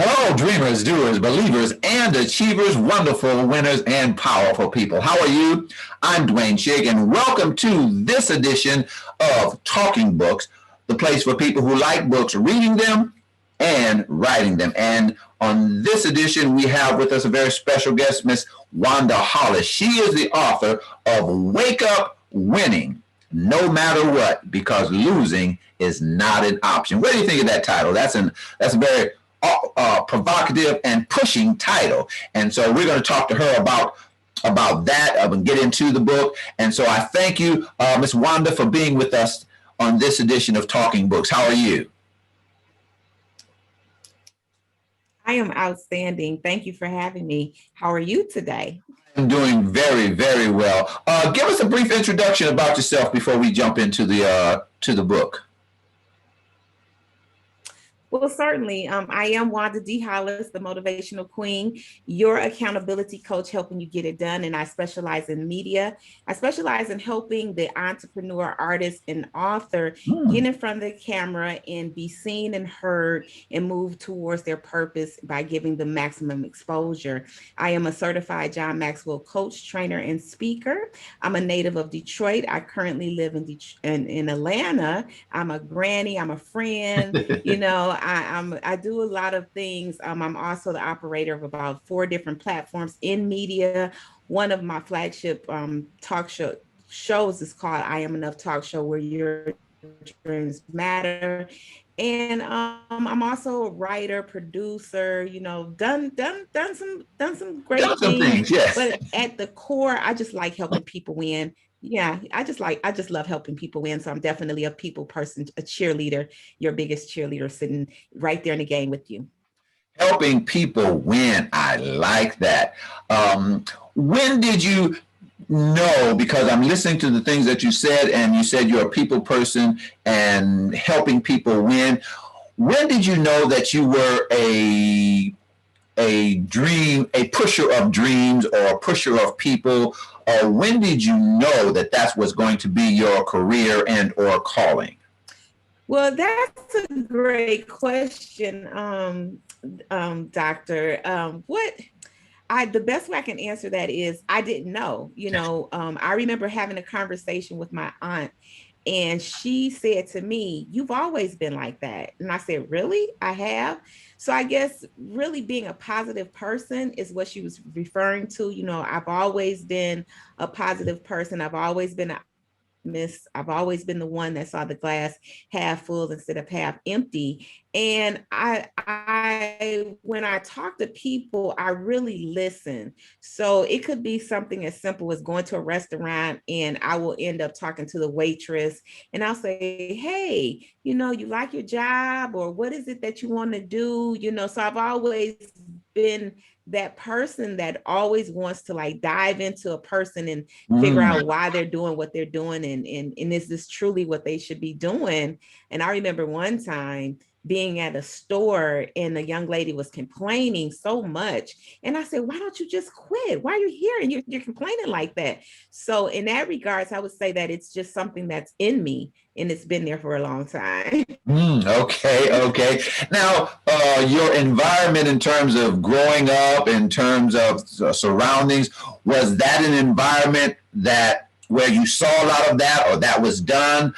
Hello, dreamers, doers, believers, and achievers, wonderful winners, and powerful people. How are you? I'm Dwayne Shigg, and welcome to this edition of Talking Books, the place for people who like books, reading them and writing them. And on this edition, we have with us a very special guest, Miss Wanda Hollis. She is the author of Wake Up Winning, No Matter What, because losing is not an option. What do you think of that title? That's a very provocative and pushing title. And so we're going to talk to her about that and get into the book. And so I thank you, Ms. Wanda, for being with us on this edition of Talking Books. How are you? I am outstanding. Thank you for having me. How are you today? I'm doing very, very well. Give us a brief introduction about yourself before we jump into the book. Well, certainly. I am Wanda D Hollis, the motivational queen, your accountability coach, helping you get it done. And I specialize in media. I specialize in helping the entrepreneur, artist, and author get in front of the camera and be seen and heard and move towards their purpose by giving them maximum exposure. I am a certified John Maxwell coach, trainer, and speaker. I'm a native of Detroit. I currently live in Atlanta. I'm a granny. I'm a friend. I do a lot of things. I'm also the operator of about 4 different platforms in media. One of my flagship talk shows is called I Am Enough Talk Show, where your dreams matter. And I'm also a writer, producer. Done some great things. Yes. But at the core, I just like helping people win. Yeah, I just love helping people win. So I'm definitely a people person, a cheerleader, your biggest cheerleader, sitting right there in the game with you. Helping people win. I like that. When did you know? Because I'm listening to the things that you said, and you said you're a people person and helping people win. When did you know that you were a pusher of dreams or a pusher of people? Or when did you know that that's what's going to be your career and or calling? Well, that's a great question, Doctor. The best way I can answer that is I didn't know. I remember having a conversation with my aunt, and she said to me, "You've always been like that." And I said, "Really? I have?" So I guess really being a positive person is what she was referring to. I've always been a positive person. I've always been I've always been the one that saw the glass half full instead of half empty. And I when I talk to people, I really listen. So it could be something as simple as going to a restaurant, and I will end up talking to the waitress, and I'll say, "Hey, you like your job, or what is it that you want to do?" So I've always been that person that always wants to like dive into a person and figure out why they're doing what they're doing, and is this truly what they should be doing. And I remember one time being at a store, and a young lady was complaining so much, and I said, "Why don't you just quit? Why are you here and you're complaining like that?" So in that regards, I would say that it's just something that's in me, and it's been there for a long time. Okay. Now, your environment in terms of growing up, in terms of surroundings, was that an environment that where you saw a lot of that, or that was done?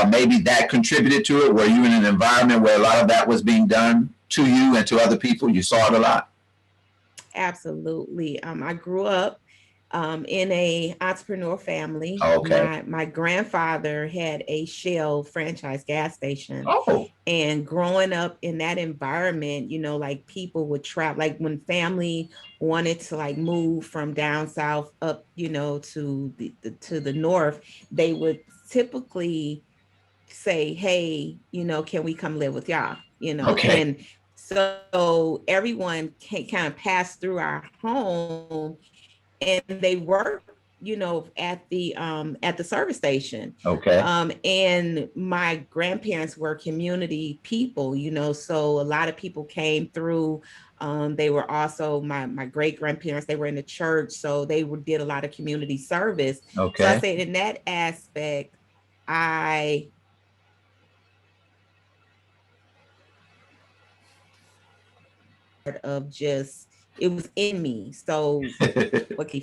Maybe that contributed to it. Were you in an environment where a lot of that was being done to you and to other people? You saw it a lot. Absolutely. I grew up in a entrepreneur family. Okay. My grandfather had a Shell franchise gas station. Oh. And growing up in that environment, like people would travel, like when family wanted to like move from down south up, to the north, they would typically say, "Hey, can we come live with y'all?" Okay. And so everyone can kind of pass through our home, and they work at the service station. Okay. And my grandparents were community people, so a lot of people came through. They were also my great grandparents. They were in the church, so they did a lot of community service. Okay. So I say in that aspect, I of just, it was in me. So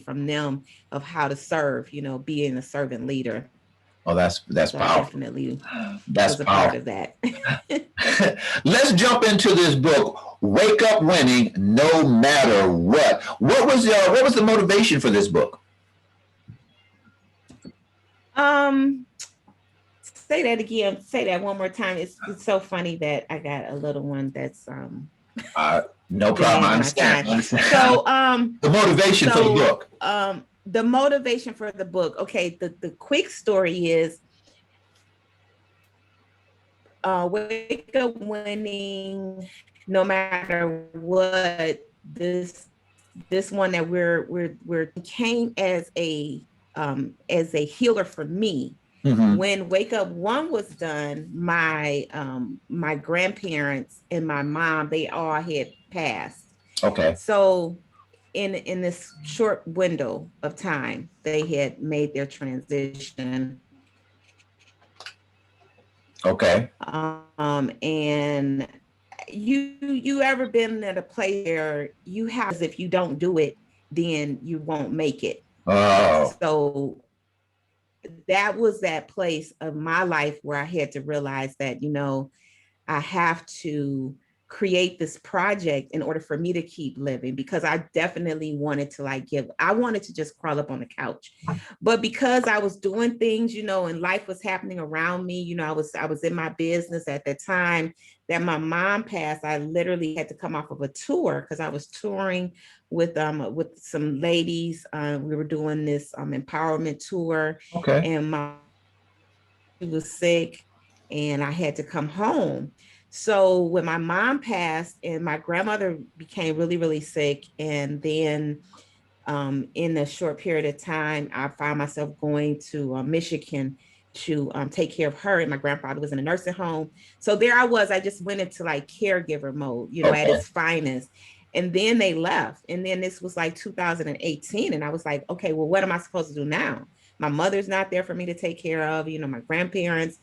from them of how to serve, being a servant leader. Oh, that's So I powerful. definitely That's was a part powerful. of that. Let's jump into this book, Wake Up Winning No Matter What. What was the motivation for this book? Say that again. Say that one more time. It's so funny that I got a little one that's no problem. I understand. So the motivation for the book. The motivation for the book. Okay, the quick story is Wake Up Winning No Matter What. This one that we're came as a healer for me. Mm-hmm. When Wake Up One was done, my grandparents and my mom, they all had passed. Okay. So in this short window of time, they had made their transition. Okay. And you ever been at a place where you have, if you don't do it, then you won't make it. Oh. So that was that place of my life where I had to realize that, I have to create this project in order for me to keep living, because I definitely wanted to I wanted to just crawl up on the couch. But because I was doing things, and life was happening around me, I was in my business at the time that my mom passed. I literally had to come off of a tour because I was touring with some ladies. We were doing this empowerment tour. Okay. And she was sick and I had to come home. So when my mom passed and my grandmother became really, really sick, and then in a short period of time, I found myself going to Michigan to take care of her. And my grandfather was in a nursing home. So there I was. I just went into caregiver mode, at its finest. And then they left. And then this was 2018. And I was like, okay, well, what am I supposed to do now? My mother's not there for me to take care of, my grandparents.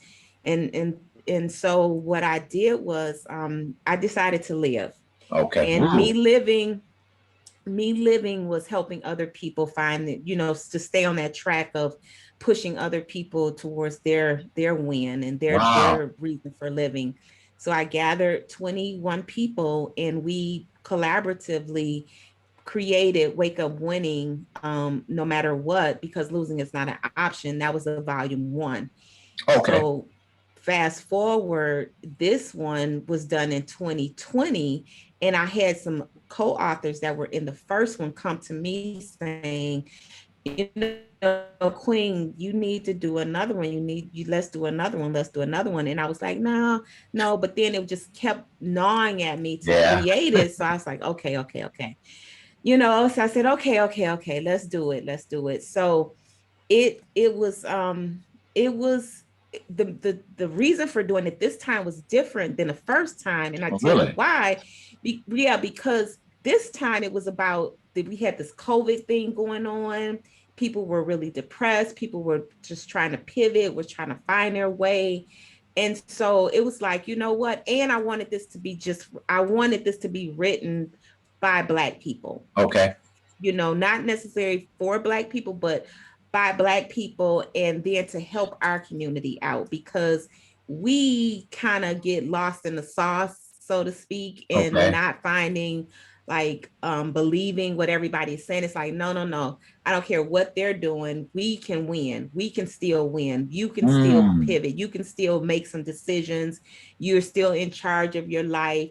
And so what I did was I decided to live. Okay. And me living was helping other people find that, to stay on that track of pushing other people towards their win and their reason for living. So I gathered 21 people and we collaboratively created Wake Up Winning No Matter What, because losing is not an option. That was a volume 1. Okay. So fast forward, this one was done in 2020, and I had some co-authors that were in the first one come to me saying, Queen, you need to do another one. Let's do another one. Let's do another one. And I was like, no. But then it just kept gnawing at me to create it. So I was like, okay. So I said, okay, let's do it. So it was the reason for doing it this time was different than the first time. And I tell you why. Because this time it was about that we had this COVID thing going on. People were really depressed. People were just trying to pivot, were trying to find their way. And so it was like, you know what? And I wanted this to be written by Black people. Okay. Not necessarily for Black people, but by Black people, and then to help our community out, because we kind of get lost in the sauce, so to speak, and not finding believing what everybody's saying. It's like, no, I don't care what they're doing. We can win. We can still win. You can still pivot. You can still make some decisions. You're still in charge of your life.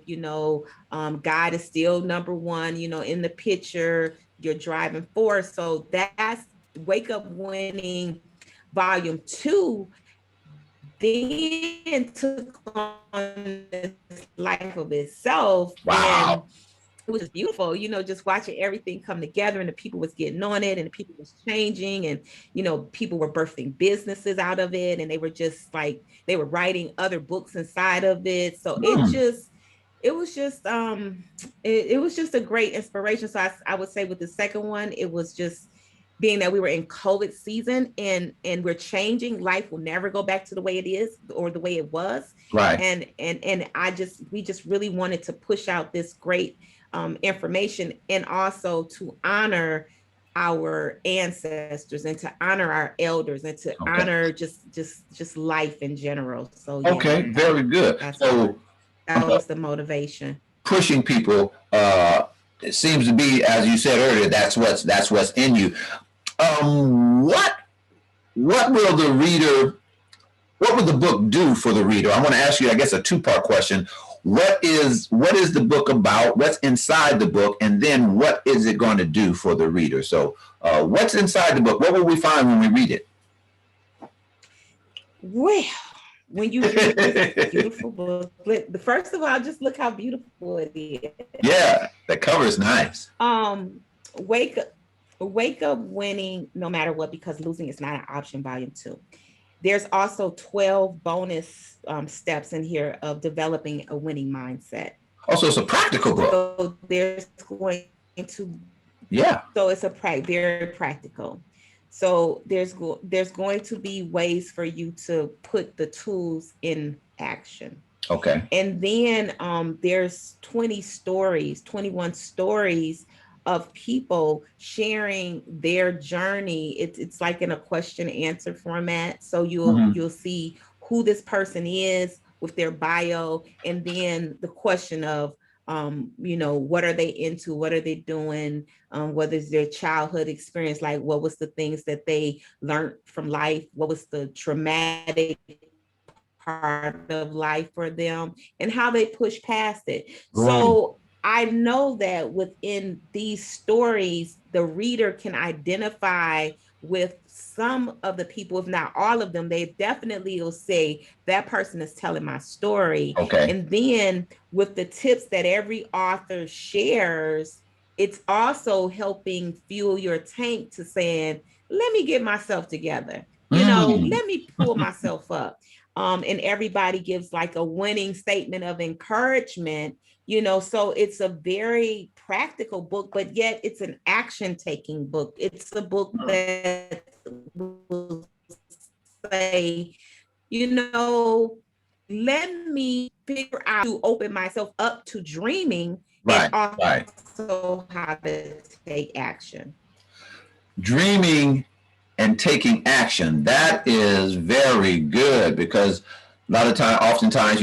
God is still number one, in the picture. You're driving force. So that's Wake Up Winning Volume 2. Then took on this life of itself. Wow. And it was beautiful, just watching everything come together, and the people was getting on it, and the people was changing, and people were birthing businesses out of it, and they were just they were writing other books inside of it. So it was just a great inspiration. So I would say with the second one, it was just being that we were in COVID season and we're changing. Life will never go back to the way it is or the way it was. Right. And we just really wanted to push out this great information, and also to honor our ancestors and to honor our elders and to honor just life in general. So yeah. Okay, very good. So that was the motivation. Pushing people, it seems to be, as you said earlier, that's what's in you. What will the reader? What would the book do for the reader? I want to ask you, I guess, a two-part question. What is the book about? What's inside the book? And then what is it going to do for the reader? So what's inside the book? What will we find when we read it? Well, when you read this beautiful book, first of all, just look how beautiful it is. Yeah, the cover is nice. Wake up winning no matter what, because losing is not an option, volume 2. There's also 12 bonus steps in here of developing a winning mindset. Also, it's a practical book. So there's going to, so it's very practical. So there's going to be ways for you to put the tools in action. Okay. And then there's 21 stories of people sharing their journey. It's like in a question answer format. So you'll see who this person is with their bio, and then the question of what are they into, what are they doing, what is their childhood experience like, what was the things that they learned from life, what was the traumatic part of life for them, and how they push past it. Right. So I know that within these stories, the reader can identify with some of the people, if not all of them. They definitely will say that person is telling my story. Okay. And then with the tips that every author shares, it's also helping fuel your tank to saying, let me get myself together. Let me pull myself up. And everybody gives like a winning statement of encouragement. So it's a very practical book, but yet it's an action-taking book. It's a book that will say, let me figure out to open myself up to dreaming, and also how to take action. Dreaming and taking action. That is very good, because oftentimes,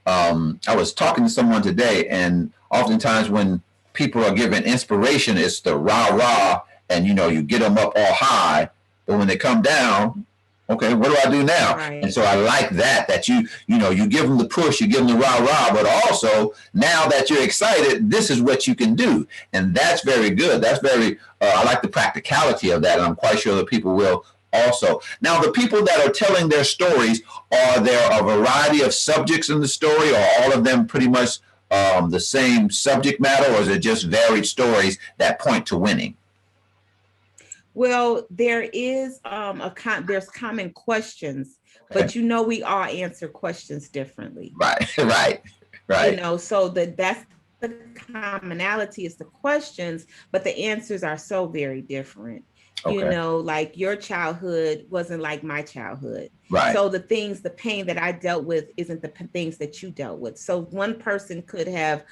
I was talking to someone today, and oftentimes when people are given inspiration, it's the rah-rah, and, you get them up all high, but when they come down, okay, what do I do now? Right. And so I like that you give them the push, you give them the rah-rah, but also now that you're excited, this is what you can do. And that's very good. That's very, I like the practicality of that. And I'm quite sure that people will also. Now, the people that are telling their stories, are there a variety of subjects in the story, or all of them pretty much the same subject matter, or is it just varied stories that point to winning? Well, there is there's common questions, but we all answer questions differently. Right. So that's the commonality is the questions, but the answers are so very different. Okay. Like your childhood wasn't like my childhood. Right. So the pain that I dealt with isn't the things that you dealt with. So one person could have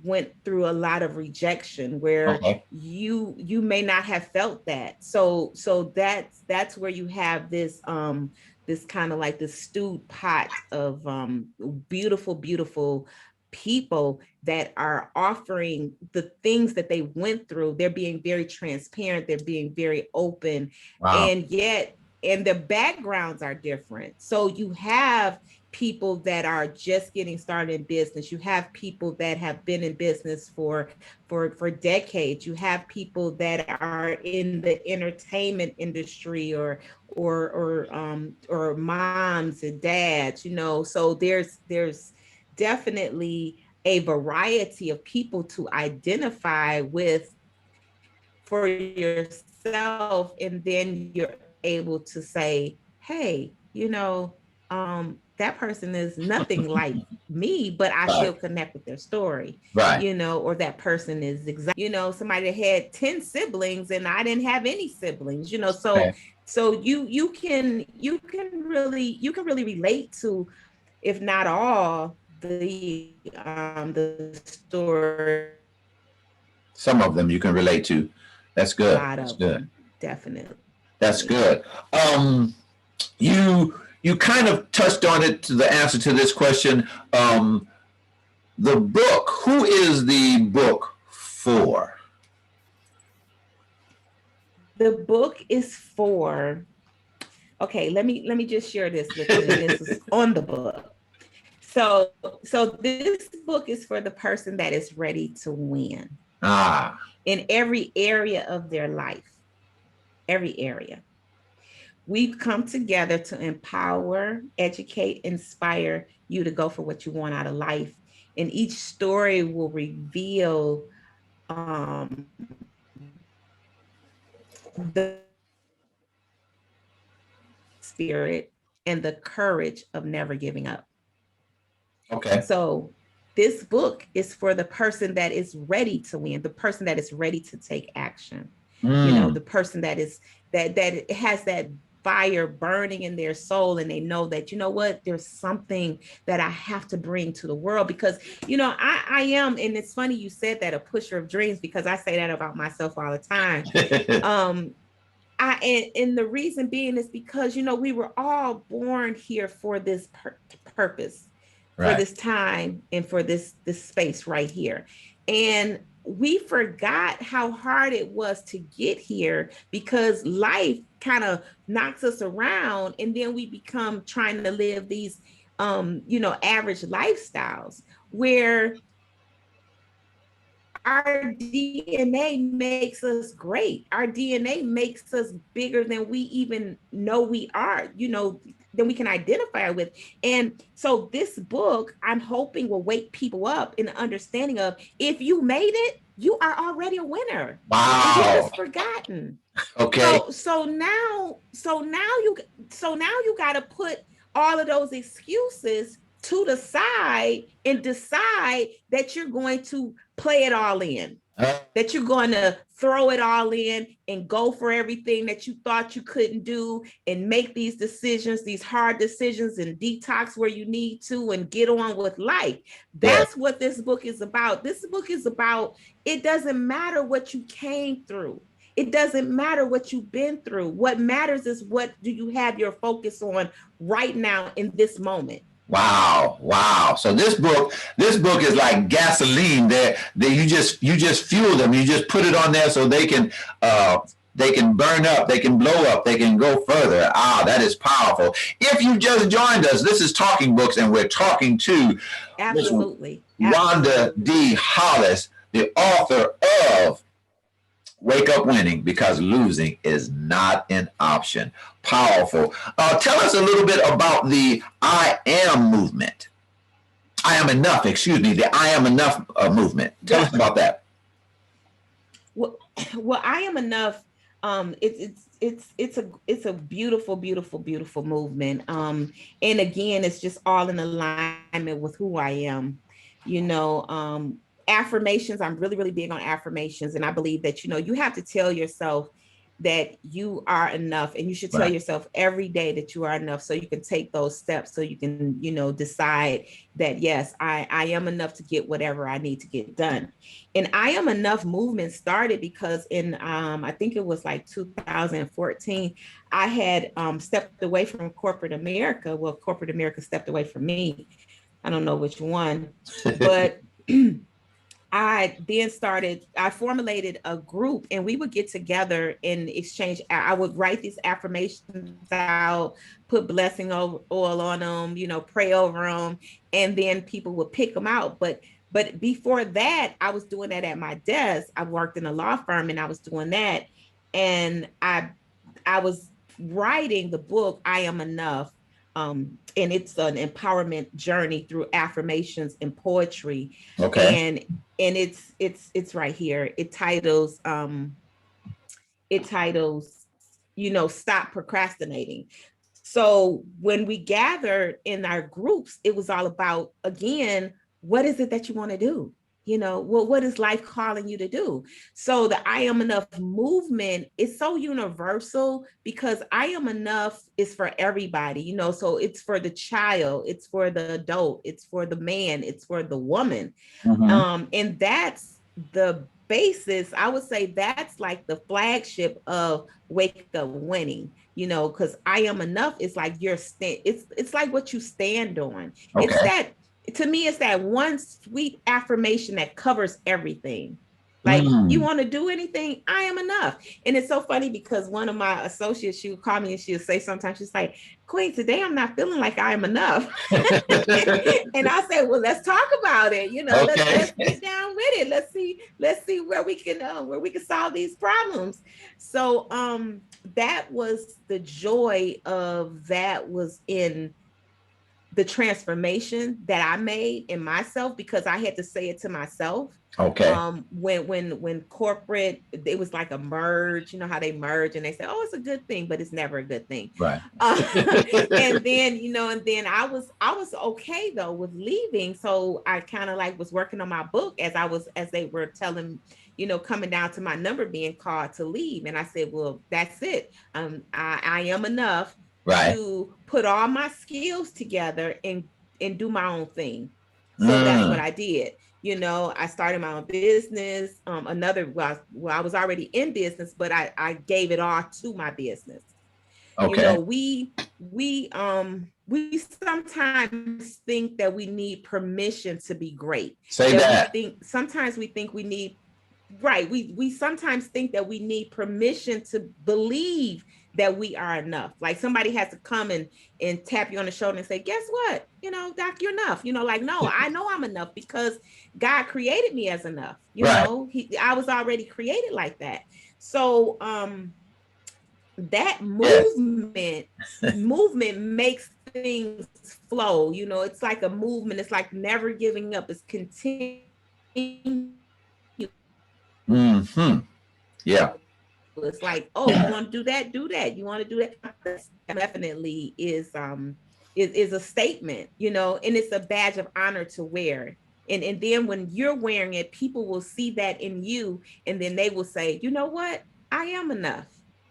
went through a lot of rejection where you may not have felt that. So that's where you have this this kind of like this stewed pot of beautiful people that are offering the things that they went through. They're being very transparent. They're being very open. Wow. And the backgrounds are different. So you have people that are just getting started in business. You have people that have been in business for decades. You have people that are in the entertainment industry or moms and dads, so there's definitely a variety of people to identify with for yourself. And then you're able to say, hey, that person is nothing like me, but I still connect with their story, or that person is somebody that had 10 siblings and I didn't have any siblings, so you can really relate to, if not all, the story. Some of them you can relate to. That's A good. lot That's of good. them, definitely. That's good. You kind of touched on it to the answer to this question. The book. Who is the book for? The book is for. Okay, let me just share this with you, and this is on the book. So this book is for the person that is ready to win Ah, in every area of their life. Every area. We've come together to empower, educate, inspire you to go for what you want out of life. And each story will reveal the spirit and the courage of never giving up. okay. So this book is for the person that is ready to win, the person that is ready to take action. Mm. The person that has that fire burning in their soul, and they know that, you know what, there's something that I have to bring to the world, because I am, and it's funny you said that, a pusher of dreams, because I say that about myself all the time. And the reason being is because we were all born here for this purpose, for Right. this time, and for this space right here. And we forgot how hard it was to get here, because life kind of knocks us around, and then we become trying to live these average lifestyles where our DNA makes us great. Our DNA makes us bigger than we even know we are, than we can identify with. And so this book, I'm hoping, will wake people up in the understanding of, if you made it, you are already a winner. And you're Wow. just forgotten. Okay. So now you got to put all of those excuses to the side and decide that you're going to play it all in, that you're going to throw it all in and go for everything that you thought you couldn't do, and make these decisions, these hard decisions, and detox where you need to, and get on with life. Yeah. That's what this book is about. This book is about, it doesn't matter what you came through. It doesn't matter what you've been through. What matters is, what do you have your focus on right now in this moment? Wow, wow. So this book is like gasoline that you just fuel them. You just put it on there so they can burn up, they can blow up, they can go further. Ah, that is powerful. If you just joined us, this is Talking Books, and we're talking to Miss Absolutely. Wanda D Hollis, the author of Wake Up Winning, because losing is not an option. Powerful. Tell us a little bit about the I Am movement. I Am Enough, excuse me, the I Am Enough movement. Tell us about that. Well, I Am Enough. It's a beautiful, beautiful, beautiful movement. And again, it's just all in alignment with who I am. You know, affirmations. I'm really, really big on affirmations, and I believe that you have to tell yourself that you are enough, and you should tell Right. yourself every day that you are enough, so you can take those steps, so you can decide that, yes, I am enough to get whatever I need to get done. And I Am Enough movement started because in I think it was like 2014, I had stepped away from corporate America. Well, corporate America stepped away from me. I don't know which one, but I formulated a group, and we would get together and exchange. I would write these affirmations out, put blessing oil on them, pray over them, and then people would pick them out. But before that, I was doing that at my desk. I worked in a law firm, and I was doing that. And I was writing the book, I Am Enough. And it's an empowerment journey through affirmations and poetry. Okay. And it's right here. It titles Stop Procrastinating. So when we gathered in our groups, it was all about, again, what is it that you want to do? Well, what is life calling you to do? So the I am enough movement is so universal because I am enough is for everybody, so it's for the child, it's for the adult, it's for the man, it's for the woman. Mm-hmm. And that's the basis. I would say that's like the flagship of Wake Up Winning, because I am enough is like it's like what you stand on. It's Okay. that, to me, it's that one sweet affirmation that covers everything. Like, you Mm. want to do anything, I am enough. And it's so funny because one of my associates, she would call me and she would say sometimes, she's like, Queen, today I'm not feeling like I am enough. And I say, well, let's talk about it. Okay. Let's get down with it. Let's see where we can solve these problems. So that was the joy of that, was in the transformation that I made in myself, because I had to say it to myself. Okay. When corporate, it was like a merge, how they merge and they say, oh, it's a good thing, but it's never a good thing. Right. And then, I was okay though with leaving. So I kind of like was working on my book as they were telling, coming down to my number being called to leave. And I said, well, that's it. I am enough Right. to put all my skills together and do my own thing. So that's what I did. I started my own business. I was already in business, but I gave it all to my business. Okay. We sometimes think that we need permission to be great. Say that. Sometimes we think we need, right. We sometimes think that we need permission to believe that we are enough. Like somebody has to come and tap you on the shoulder and say, guess what? Doc, you're enough. Like, no, I know I'm enough because God created me as enough. I was already created like that. So that movement makes things flow. It's like a movement. It's like never giving up. It's continuing. Mm-hmm. Yeah. It's like, oh, you want to do that? Do that. You want to do that? That definitely is a statement, and it's a badge of honor to wear. And then when you're wearing it, people will see that in you, and then they will say, you know what? I am enough.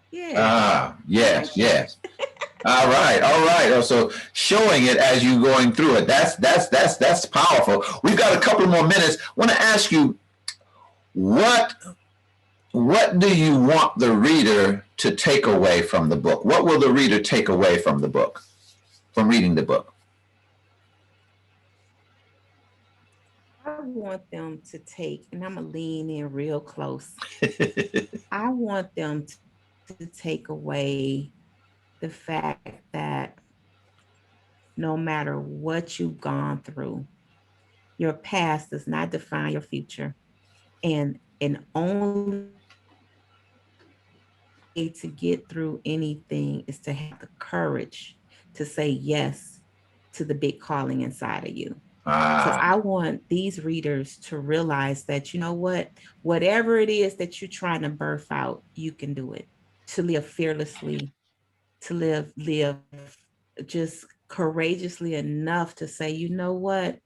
Yeah. Yes, yes. All right. So showing it as you going through it, that's powerful. We've got a couple more minutes. I want to ask you, what do you want the reader to take away from the book? What will the reader take away from the book, from reading the book? I want them to take, and I'm going to lean in real close. I want them to take away the fact that no matter what you've gone through, your past does not define your future. And only to get through anything is to have the courage to say yes to the big calling inside of you. So I want these readers to realize that, whatever it is that you're trying to birth out, you can do it. To live fearlessly, to live just courageously enough to say, you know what?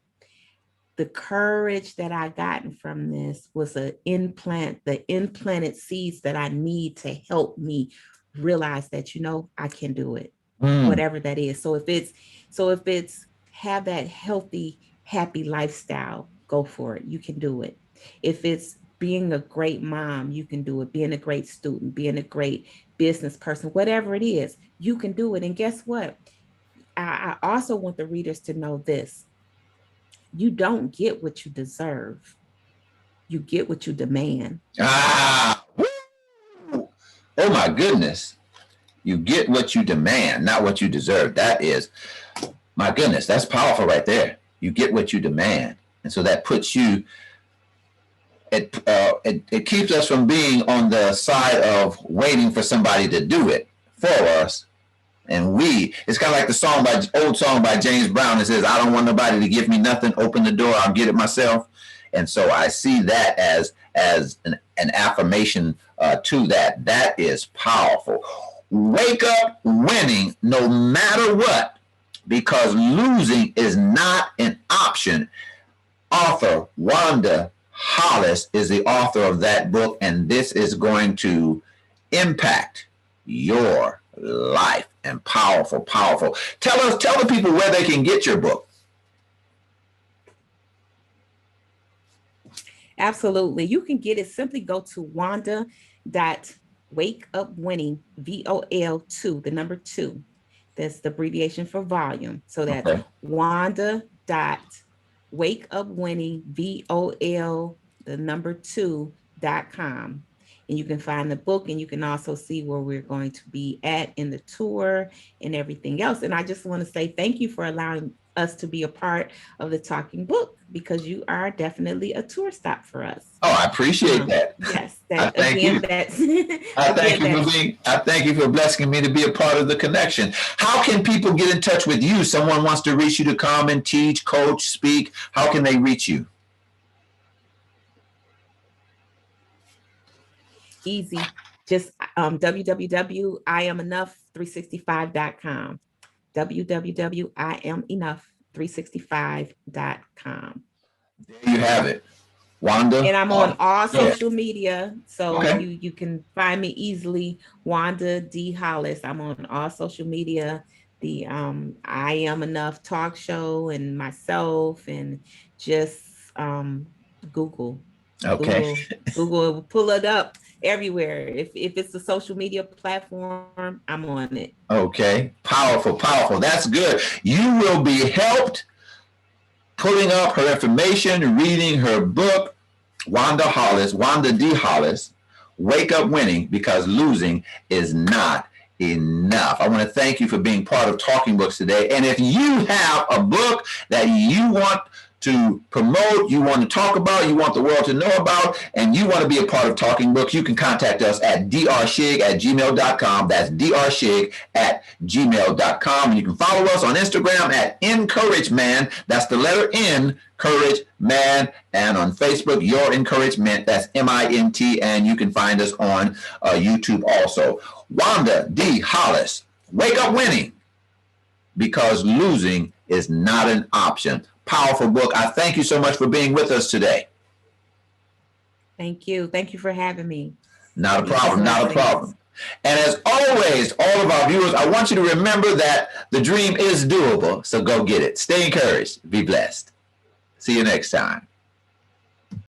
The courage that I gotten from this was the implanted seeds that I need to help me realize that, I can do it, whatever that is. So if it's have that healthy, happy lifestyle, go for it. You can do it. If it's being a great mom, you can do it. Being a great student, being a great business person, whatever it is, you can do it. And guess what? I also want the readers to know this. You don't get what you deserve. You get what you demand. Oh my goodness. You get what you demand, not what you deserve. That is, my goodness, that's powerful right there. You get what you demand. And so that puts you, it keeps us from being on the side of waiting for somebody to do it for us. And it's kind of like the old song by James Brown that says, I don't want nobody to give me nothing. Open the door, I'll get it myself. And so I see that as an affirmation to that. That is powerful. Wake up winning no matter what, because losing is not an option. Author Wanda Hollis is the author of that book, and this is going to impact your life. And powerful, powerful. Tell the people where they can get your book. Absolutely. You can get it. Simply go to Wanda.wakeupwinning, VOL2, the number 2. That's the abbreviation for volume. So that's Okay. Wanda.wakeupwinning, VOL, the number 2.com. And you can find the book, and you can also see where we're going to be at in the tour and everything else. And I just want to say thank you for allowing us to be a part of the Talking Book, because you are definitely a tour stop for us. Oh, I appreciate that. Yes, I thank you. I thank you for blessing me to be a part of the connection. How can people get in touch with you? Someone wants to reach you to come and teach, coach, speak. How can they reach you? Easy. Just www.iamenough365.com. www.iamenough365.com. There you have it. Wanda. And I'm on all social media. So you can find me easily. Wanda D Hollis. I'm on all social media. The I Am Enough talk show, and myself, and just Google. Okay. Google, pull it up everywhere. If it's a social media platform, I'm on it. Okay. Powerful, powerful. That's good. You will be helped pulling up her information, reading her book, Wanda D Hollis, Wake Up Winning, because losing is not enough. I want to thank you for being part of Talking Books today. And if you have a book that you want to promote, you want to talk about, you want the world to know about, and you want to be a part of Talking Books, you can contact us at drshigg@gmail.com. That's drshigg@gmail.com. And you can follow us on Instagram at encourageman. That's the letter N, Courage Man. And on Facebook, Your Encouragement. That's MINT. And you can find us on YouTube also. Wanda D Hollis, Wake Up Winning, because losing is not an option. Powerful book. I thank you so much for being with us today. Thank you. Thank you for having me. Not a problem. Not a problem. And as always, all of our viewers, I want you to remember that the dream is doable. So go get it. Stay encouraged. Be blessed. See you next time.